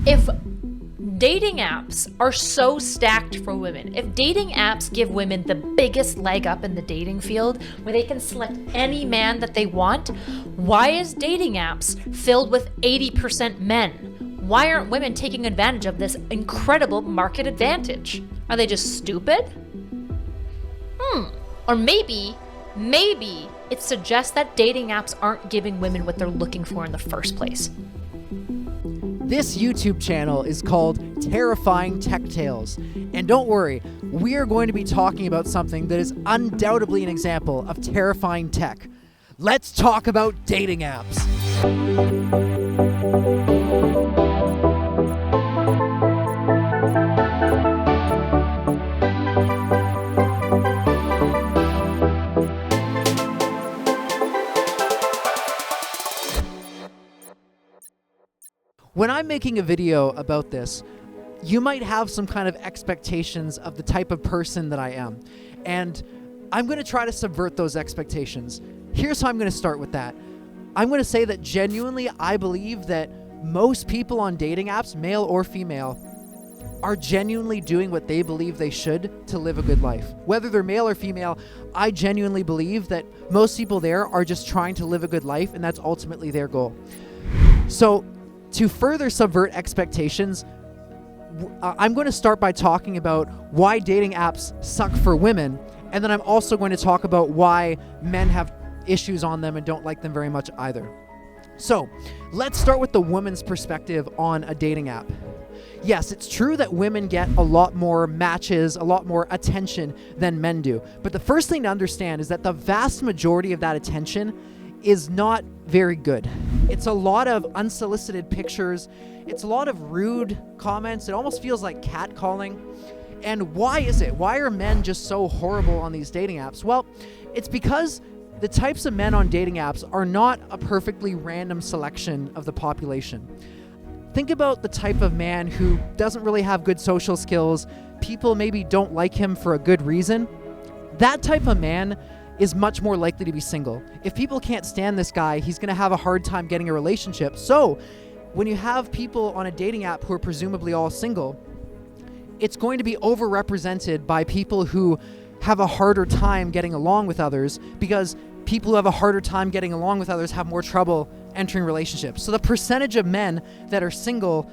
If dating apps are so stacked for women, if dating apps give women the biggest leg up in the dating field where they can select any man that they want, why is dating apps filled with 80% men? Why aren't women taking advantage of this incredible market advantage? Are they just stupid? Or maybe it suggests that dating apps aren't giving women what they're looking for in the first place. This YouTube channel is called Terrifying Tech Tales. And don't worry, we are going to be talking about something that is undoubtedly an example of terrifying tech. Let's talk about dating apps. When I'm making a video about this, you might have some kind of expectations of the type of person that I am. And I'm going to try to subvert those expectations. Here's how I'm going to start with that. I'm going to say that genuinely I believe that most people on dating apps, male or female, are genuinely doing what they believe they should to live a good life. Whether they're male or female, I genuinely believe that most people there are just trying to live a good life, and that's ultimately their goal. So, to further subvert expectations, I'm going to start by talking about why dating apps suck for women, and then I'm also going to talk about why men have issues on them and don't like them very much either. So, let's start with the woman's perspective on a dating app. Yes, it's true that women get a lot more matches, a lot more attention than men do. But the first thing to understand is that the vast majority of that attention is not very good. It's a lot of unsolicited pictures. It's a lot of rude comments. It almost feels like catcalling. And why is it? Why are men just so horrible on these dating apps? Well, it's because the types of men on dating apps are not a perfectly random selection of the population. Think about the type of man who doesn't really have good social skills. People maybe don't like him for a good reason. That type of man is much more likely to be single. If people can't stand this guy, he's going to have a hard time getting a relationship. So when you have people on a dating app who are presumably all single, it's going to be overrepresented by people who have a harder time getting along with others, because people who have a harder time getting along with others have more trouble entering relationships. So the percentage of men that are single,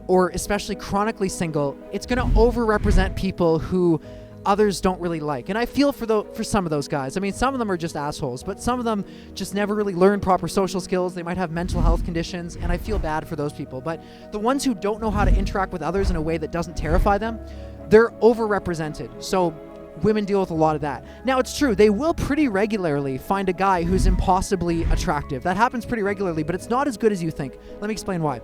or especially chronically single, it's going to overrepresent people who others don't really like. And I feel for some of those guys. I mean, some of them are just assholes, but some of them just never really learn proper social skills. They might have mental health conditions, and I feel bad for those people. But the ones who don't know how to interact with others in a way that doesn't terrify them, they're overrepresented. So women deal with a lot of that. Now, it's true, they will pretty regularly find a guy who's impossibly attractive. That happens pretty regularly, but it's not as good as you think. Let me explain why.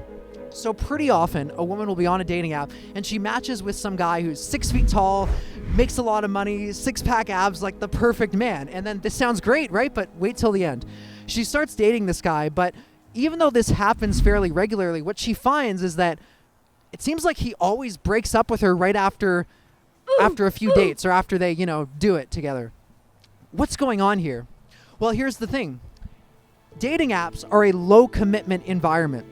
So pretty often, a woman will be on a dating app, and she matches with some guy who's 6 feet tall, makes a lot of money, six-pack abs, like the perfect man. And then this sounds great, right? But wait till the end. She starts dating this guy, but even though this happens fairly regularly, what she finds is that it seems like he always breaks up with her right after a few dates, or after they, do it together. What's going on here? Well, here's the thing. Dating apps are a low-commitment environment.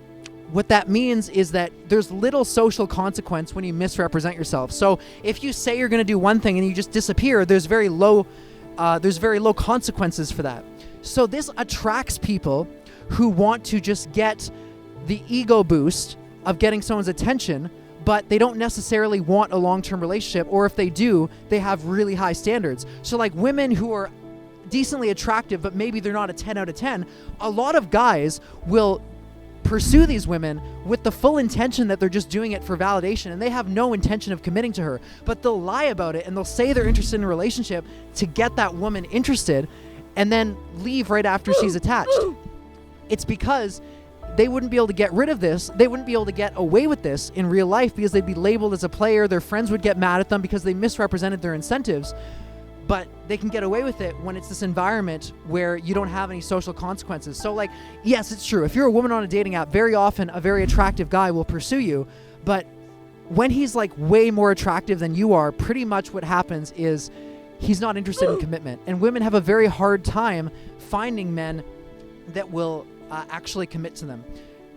What that means is that there's little social consequence when you misrepresent yourself. So if you say you're going to do one thing and you just disappear, there's very low consequences for that. So this attracts people who want to just get the ego boost of getting someone's attention, but they don't necessarily want a long-term relationship, or if they do, they have really high standards. So like women who are decently attractive, but maybe they're not a 10 out of 10, a lot of guys will pursue these women with the full intention that they're just doing it for validation, and they have no intention of committing to her, but they'll lie about it and they'll say they're interested in a relationship to get that woman interested and then leave right after she's attached. It's because they wouldn't be able to get rid of this. They wouldn't be able to get away with this in real life because they'd be labeled as a player. Their friends would get mad at them because they misrepresented their incentives. But they can get away with it when it's this environment where you don't have any social consequences. So like, yes, it's true. If you're a woman on a dating app, very often a very attractive guy will pursue you. But when he's like way more attractive than you are, pretty much what happens is he's not interested in commitment. And women have a very hard time finding men that will actually commit to them.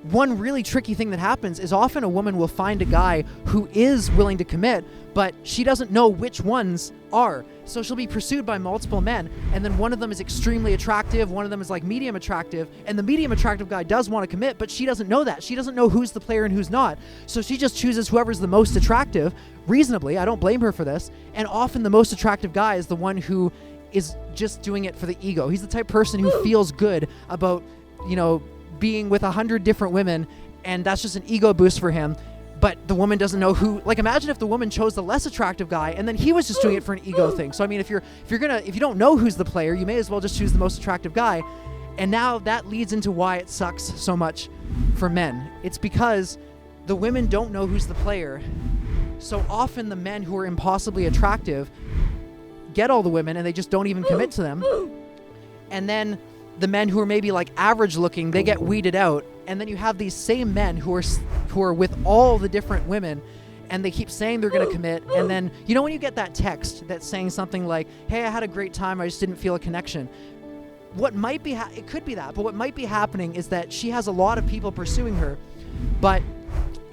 one really tricky thing that happens is often a woman will find a guy who is willing to commit, but she doesn't know which ones are. So she'll be pursued by multiple men, and then one of them is extremely attractive, one of them is like medium attractive, and the medium attractive guy does want to commit, but she doesn't know that. She doesn't know who's the player and who's not. So she just chooses whoever's the most attractive, reasonably. I don't blame her for this. And often the most attractive guy is the one who is just doing it for the ego. He's the type of person who feels good about, being with 100 different women, and that's just an ego boost for him. But the woman doesn't know who. Like, imagine if the woman chose the less attractive guy and then he was just doing it for an ego thing. So I mean, if you don't know who's the player, you may as well just choose the most attractive guy. And now that leads into why it sucks so much for men. It's because the women don't know who's the player. So often the men who are impossibly attractive get all the women and they just don't even commit to them. And then the men who are maybe like average looking, they get weeded out. And then you have these same men who are with all the different women, and they keep saying they're going to commit. And then, when you get that text that's saying something like, hey, I had a great time, I just didn't feel a connection. What might be, it could be that, but what might be happening is that she has a lot of people pursuing her, but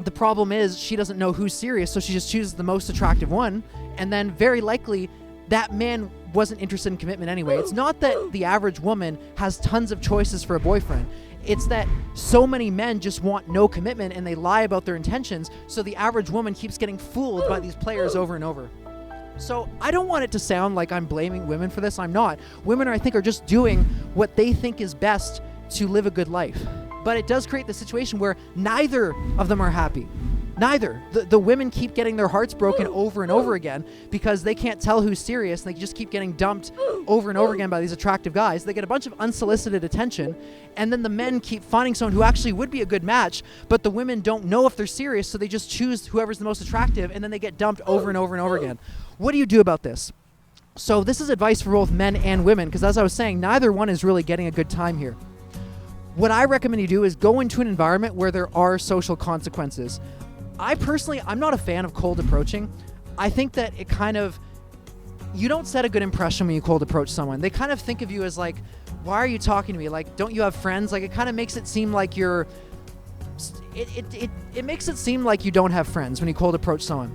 the problem is she doesn't know who's serious, so she just chooses the most attractive one, and then very likely that man wasn't interested in commitment anyway. It's not that the average woman has tons of choices for a boyfriend. It's that so many men just want no commitment and they lie about their intentions, so the average woman keeps getting fooled by these players over and over. So I don't want it to sound like I'm blaming women for this. I'm not. Women, I think, are just doing what they think is best to live a good life. But it does create the situation where neither of them are happy. Neither. The women keep getting their hearts broken over and over again because they can't tell who's serious, and they just keep getting dumped over and over again by these attractive guys. They get a bunch of unsolicited attention, and then the men keep finding someone who actually would be a good match, but the women don't know if they're serious, so they just choose whoever's the most attractive, and then they get dumped over and over and over again. What do you do about this? So this is advice for both men and women, because as I was saying, neither one is really getting a good time here. What I recommend you do is go into an environment where there are social consequences. I'm not a fan of cold approaching. I think that you don't set a good impression when you cold approach someone. They kind of think of you as like, why are you talking to me? Like, don't you have friends? Like, it kind of makes it seem like it makes it seem like you don't have friends when you cold approach someone.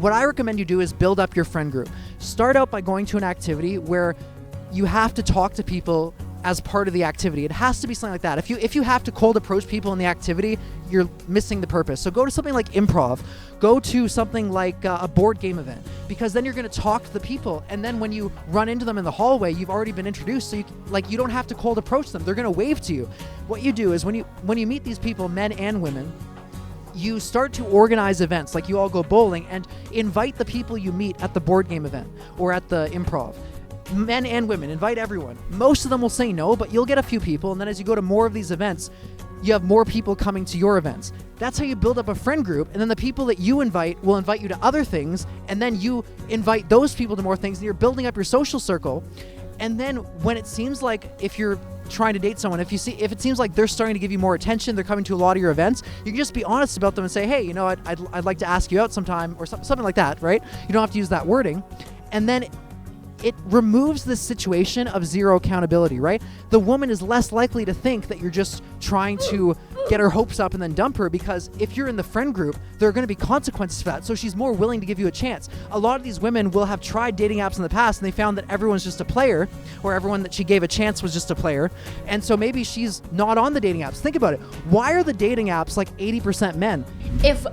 What I recommend you do is build up your friend group. Start out by going to an activity where you have to talk to people as part of the activity. It has to be something like that. If you have to cold approach people in the activity, you're missing the purpose. So go to something like improv. Go to something like a board game event, because then you're going to talk to the people, and then when you run into them in the hallway, you've already been introduced, so you don't have to cold approach them. They're going to wave to you. What you do is when you meet these people, men and women, you start to organize events, like you all go bowling, and invite the people you meet at the board game event or at the improv. Men and women, invite everyone. Most of them will say no, but you'll get a few people, and then as you go to more of these events, you have more people coming to your events. That's how you build up a friend group, and then the people that you invite will invite you to other things, and then you invite those people to more things, and you're building up your social circle. And then when it seems like, if you're trying to date someone, if it seems like they're starting to give you more attention, they're coming to a lot of your events, you can just be honest about them and say, hey, I'd like to ask you out sometime, or something like that, right? You don't have to use that wording. And then it removes this situation of zero accountability, right? The woman is less likely to think that you're just trying to get her hopes up and then dump her, because if you're in the friend group, there are going to be consequences for that. So she's more willing to give you a chance. A lot of these women will have tried dating apps in the past, and they found that everyone's just a player, or everyone that she gave a chance was just a player. And so maybe she's not on the dating apps. Think about it. Why are the dating apps like 80% men? If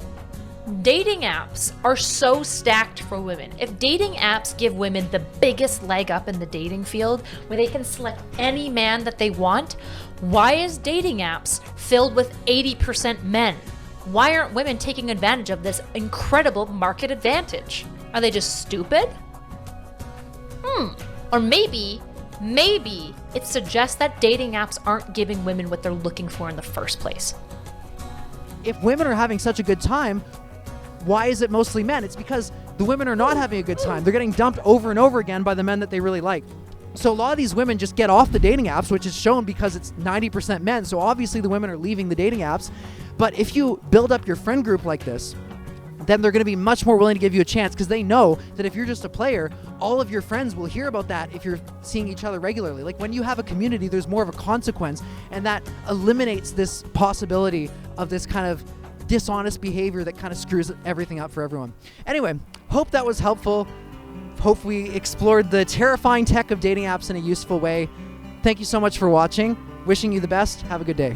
dating apps are so stacked for women, if dating apps give women the biggest leg up in the dating field where they can select any man that they want, why is dating apps filled with 80% men? Why aren't women taking advantage of this incredible market advantage? Are they just stupid? Or maybe it suggests that dating apps aren't giving women what they're looking for in the first place. If women are having such a good time, why is it mostly men? It's because the women are not having a good time. They're getting dumped over and over again by the men that they really like. So a lot of these women just get off the dating apps, which is shown because it's 90% men. So obviously the women are leaving the dating apps. But if you build up your friend group like this, then they're going to be much more willing to give you a chance, because they know that if you're just a player, all of your friends will hear about that if you're seeing each other regularly. Like when you have a community, there's more of a consequence, and that eliminates this possibility of this kind of dishonest behavior that kind of screws everything up for everyone. Anyway, hope that was helpful. Hope we explored the terrifying tech of dating apps in a useful way. Thank you so much for watching. Wishing you the best. Have a good day.